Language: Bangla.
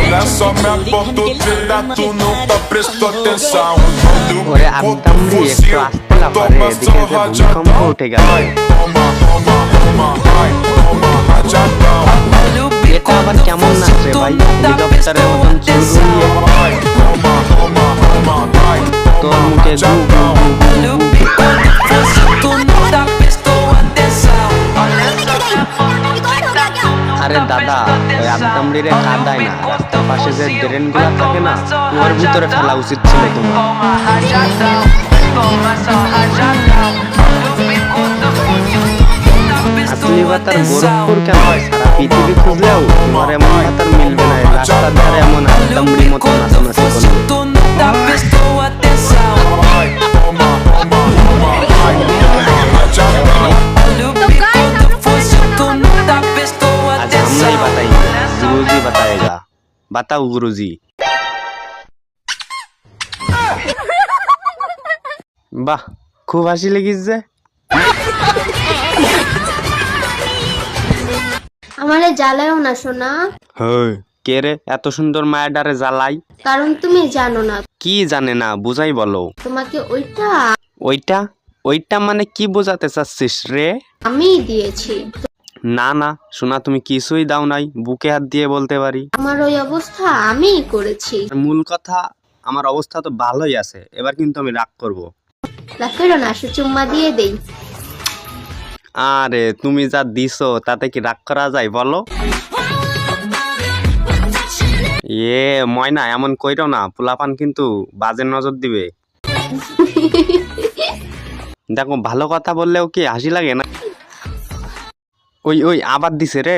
Nessa minha portolina tu nunca prestou atenção. ওরে আদামরি একটু আসতে না পারে এদিকে যে ভূমিকম্প উঠে গেল এটা আবার কেমন নাচে ভাই হেলিকপ্টারের মতন চুল ঘুরিয়ে তোর মুখে গু গু গু আরে দাদা ওই আদামরি রে কাঁদায় না রাস্তার পাশে যে ড্রেন গুলা থাকে না ওর ভিতরে ফেলা উচিত ছিল তোমার আসলি বাতার গোরখপুর কেন সারা পৃথিবী খুঁজলেও তোমার এমন বাতার মিলবে না রাস্তার ধারে এমন আদামরি মতো নাচানাচি आज हम नहीं बताएंगे गुरुजी बताएगा बताओ गुरुजी বাহ খুব হাসি লেগেছে আমারে জ্বালায়ও না সোনা হ্যাঁ কে রে এত সুন্দর মায়াডারে জ্বালাই কারণ তুমি জানো না কি জানে না বুঝাই বলো তোমাকে ওইটা ওইটা ওইটা মানে কি বোঝাতে চাচ্ছিস রে আমি দিয়েছি না না শোনা তুমি কিছুই দাও নাই বুকে হাত দিয়ে বলতে পারি আমার ওই অবস্থা আমিই করেছি মূল কথা আমার অবস্থা তো ভালোই আছে এবার কিন্তু আমি রাগ করব রাগ করো না আসো চুম্মা দিয়ে দেই আরে তুমি যা দিছো তাতে কি রাগ করা যায় বলো ময়না এমন কইরো না পোলাপান কিন্তু বাজে নজর দিবে দেখো ভালো কথা বললেও কি হাসি লাগে না ওই ওই আবার দিছে রে